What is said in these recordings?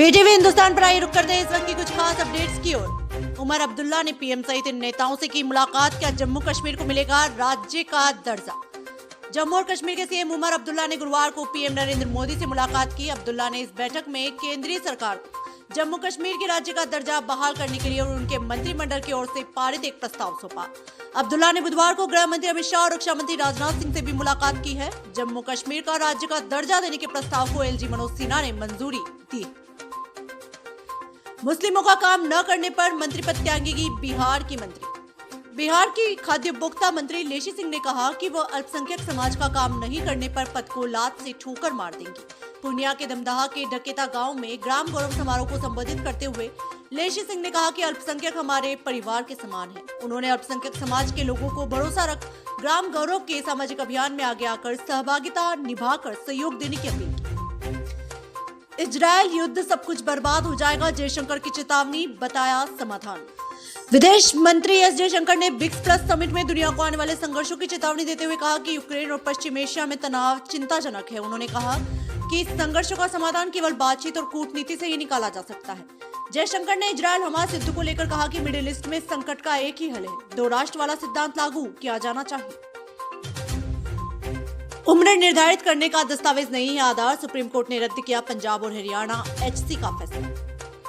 PTV Hindustan पर आई रुक करते हैं इस वक्त की कुछ खास अपडेट्स की ओर। उमर अब्दुल्ला ने पीएम सहित इन नेताओं से की मुलाकात। क्या जम्मू कश्मीर को मिलेगा राज्य का दर्जा? जम्मू और कश्मीर के सीएम उमर अब्दुल्ला ने गुरुवार को पीएम नरेंद्र मोदी से मुलाकात की। अब्दुल्ला ने इस बैठक में केंद्रीय सरकार को जम्मू कश्मीर के राज्य का दर्जा बहाल करने के लिए और उनके मंत्रिमंडल की ओर से पारित एक प्रस्ताव सौंपा। अब्दुल्ला ने बुधवार को गृह मंत्री अमित शाह और रक्षा मंत्री राजनाथ सिंह से भी मुलाकात की है। जम्मू कश्मीर का राज्य का दर्जा देने के प्रस्ताव को एलजी मनोज सिन्हा ने मंजूरी दी। मुस्लिमों का काम न करने पर मंत्री पद त्यागेगी बिहार की मंत्री। बिहार की खाद्य उपभोक्ता मंत्री लेशी सिंह ने कहा कि वह अल्पसंख्यक समाज का काम नहीं करने पर पद को लात से ठोकर मार देंगी। पूर्णिया के दमदाहा के डकेता गांव में ग्राम गौरव समारोह को संबोधित करते हुए लेशी सिंह ने कहा कि अल्पसंख्यक हमारे परिवार के समान है। उन्होंने अल्पसंख्यक समाज के लोगों को भरोसा रख ग्राम गौरव के सामाजिक अभियान में आगे आकर सहभागिता निभाकर सहयोग देने की अपील की। इजरायल युद्ध सब कुछ बर्बाद हो जाएगा, जयशंकर की चेतावनी, बताया समाधान। विदेश मंत्री एस जयशंकर ने ब्रिक्स प्लस समिट में दुनिया को आने वाले संघर्षों की चेतावनी देते हुए कहा कि यूक्रेन और पश्चिम एशिया में तनाव चिंताजनक है। उन्होंने कहा कि इस संघर्षों का समाधान केवल बातचीत और कूटनीति से ही निकाला जा सकता है। जयशंकर ने इजरायल हमास युद्ध को लेकर कहा कि मिडिल ईस्ट में संकट का एक ही हल है, दो राष्ट्र वाला सिद्धांत लागू किया जाना चाहिए। उम्र निर्धारित करने का दस्तावेज नहीं है आधार, सुप्रीम कोर्ट ने रद्द किया पंजाब और हरियाणा एचसी का फैसला।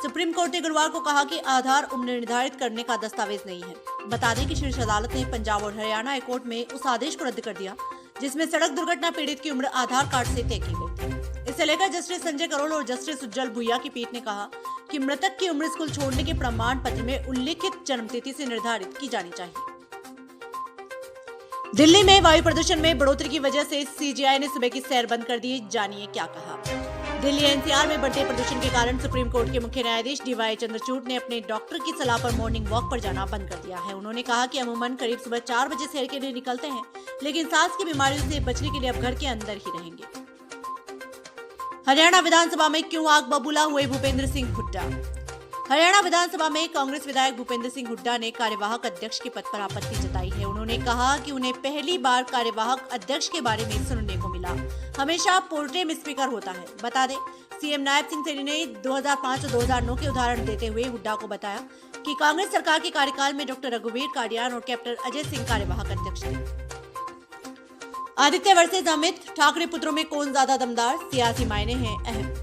सुप्रीम कोर्ट ने गुरुवार को कहा कि आधार उम्र निर्धारित करने का दस्तावेज नहीं है। बता दें कि शीर्ष अदालत ने पंजाब और हरियाणा हाईकोर्ट में उस आदेश को रद्द कर दिया जिसमें सड़क दुर्घटना पीड़ित की उम्र आधार कार्ड से तय की गई थी। इसे लेकर जस्टिस संजय करोल और जस्टिस उज्जवल भुइया की पीठ ने कहा कि मृतक की उम्र स्कूल छोड़ने के प्रमाण पत्र में उल्लिखित जन्मतिथि से निर्धारित की जानी चाहिए। दिल्ली में वायु प्रदूषण में बढ़ोतरी की वजह से सीजेआई ने सुबह की सैर बंद कर दी। जानिए क्या कहा। दिल्ली एनसीआर में बढ़ते प्रदूषण के कारण सुप्रीम कोर्ट के मुख्य न्यायाधीश डीवाई चंद्रचूड़ ने अपने डॉक्टर की सलाह पर मॉर्निंग वॉक पर जाना बंद कर दिया है। उन्होंने कहा कि अमूमन करीब सुबह 4 बजे सैर के लिए निकलते हैं, लेकिन सांस की बीमारियों से बचने के लिए अब घर के अंदर ही रहेंगे। हरियाणा विधानसभा में क्यों आग बबूला हुए भूपेंद्र सिंह हुड्डा। हरियाणा विधानसभा में कांग्रेस विधायक भूपेंद्र सिंह हुड्डा ने कार्यवाहक अध्यक्ष के पद पर आपत्ति जताई है। उन्होंने कहा कि उन्हें पहली बार कार्यवाहक अध्यक्ष के बारे में सुनने को मिला, हमेशा प्रोटेम स्पीकर होता है। बता दें, सीएम नायब सिंह सैनी ने 2005 और 2009 के उदाहरण देते हुए हुड्डा को बताया कि कांग्रेस सरकार के कार्यकाल में डॉक्टर रघुवीर काडियान और कैप्टन अजय सिंह कार्यवाहक अध्यक्ष थे। आदित्य वर्सेस अमित, ठाकरे पुत्रों में कौन ज्यादा दमदार, सियासी मायने हैं अहम।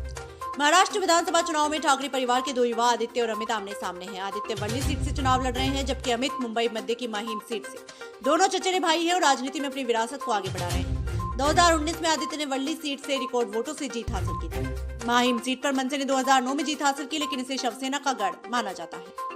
महाराष्ट्र विधानसभा चुनाव में ठाकरे परिवार के दो युवा आदित्य और अमित आमने सामने हैं। आदित्य वर्ली सीट से चुनाव लड़ रहे हैं, जबकि अमित मुंबई मध्य की माहिम सीट से। दोनों चचेरे भाई हैं और राजनीति में अपनी विरासत को आगे बढ़ा रहे हैं। 2019 में आदित्य ने वर्ली सीट से रिकॉर्ड वोटों से जीत हासिल की थी। माहिम सीट पर मनसे ने 2009 में जीत हासिल की, लेकिन इसे शिवसेना का गढ़ माना जाता है।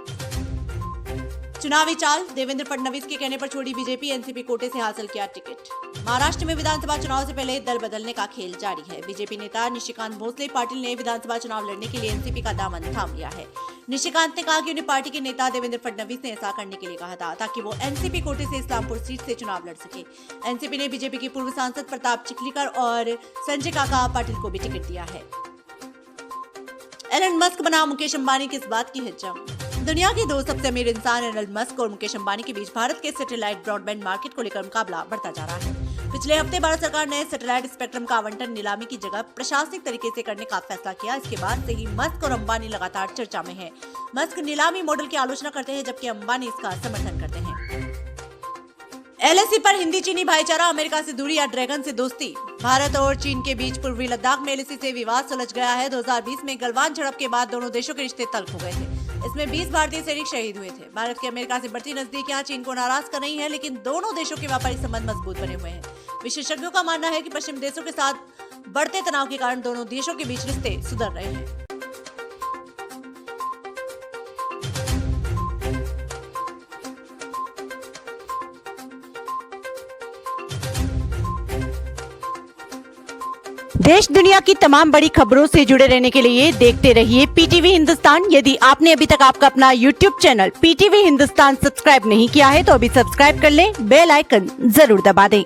चुनावी चाल, देवेंद्र फडणवीस के कहने पर छोड़ी बीजेपी, एनसीपी कोटे से हासिल किया टिकट। महाराष्ट्र में विधानसभा चुनाव से पहले दल बदलने का खेल जारी है। बीजेपी नेता निशिकांत भोसले पाटिल ने विधानसभा चुनाव लड़ने के लिए एनसीपी का दामन थाम लिया है। निशिकांत ने कहा कि उन्हें पार्टी के नेता देवेंद्र फडणवीस ने ऐसा करने के लिए कहा था ताकि वो एनसीपी कोटे से इस्लामपुर सीट से चुनाव लड़ सके। एनसीपी ने बीजेपी के पूर्व सांसद प्रताप चिखलीकर और संजय काका पाटिल को भी टिकट दिया है। एलन मस्क बना मुकेश अंबानी की इस बात की है जंग। दुनिया के दो सबसे अमीर इंसान एलन मस्क और मुकेश अंबानी के बीच भारत के सैटेलाइट ब्रॉडबैंड मार्केट को लेकर मुकाबला बढ़ता जा रहा है। पिछले हफ्ते भारत सरकार ने सैटेलाइट स्पेक्ट्रम का आवंटन नीलामी की जगह प्रशासनिक तरीके से करने का फैसला किया। इसके बाद से ही मस्क और अंबानी लगातार चर्चा में है। मस्क नीलामी मॉडल की आलोचना करते हैं, जबकि अंबानी इसका समर्थन करते हैं। एलएसी पर हिंदी चीनी भाईचारा, अमेरिका से दूरी या ड्रैगन से दोस्ती। भारत और चीन के बीच पूर्वी लद्दाख में एलएसी से विवाद सुलझ गया है। 2020 में गलवान झड़प के बाद दोनों देशों के रिश्ते तल्ख हो गए थे। इसमें 20 भारतीय सैनिक शहीद हुए थे। भारत की अमेरिका से बढ़ती नजदीकियां चीन को नाराज कर रही हैं, लेकिन दोनों देशों के व्यापारिक संबंध मजबूत बने हुए हैं। विशेषज्ञों का मानना है कि पश्चिमी देशों के साथ बढ़ते तनाव के कारण दोनों देशों के बीच रिश्ते सुधर रहे हैं। देश दुनिया की तमाम बड़ी खबरों से जुड़े रहने के लिए देखते रहिए पीटीवी हिंदुस्तान। यदि आपने अभी तक आपका अपना YouTube channel PTV Hindustan subscribe नहीं किया है तो अभी सब्सक्राइब कर लें, बेल आइकन जरूर दबा दें।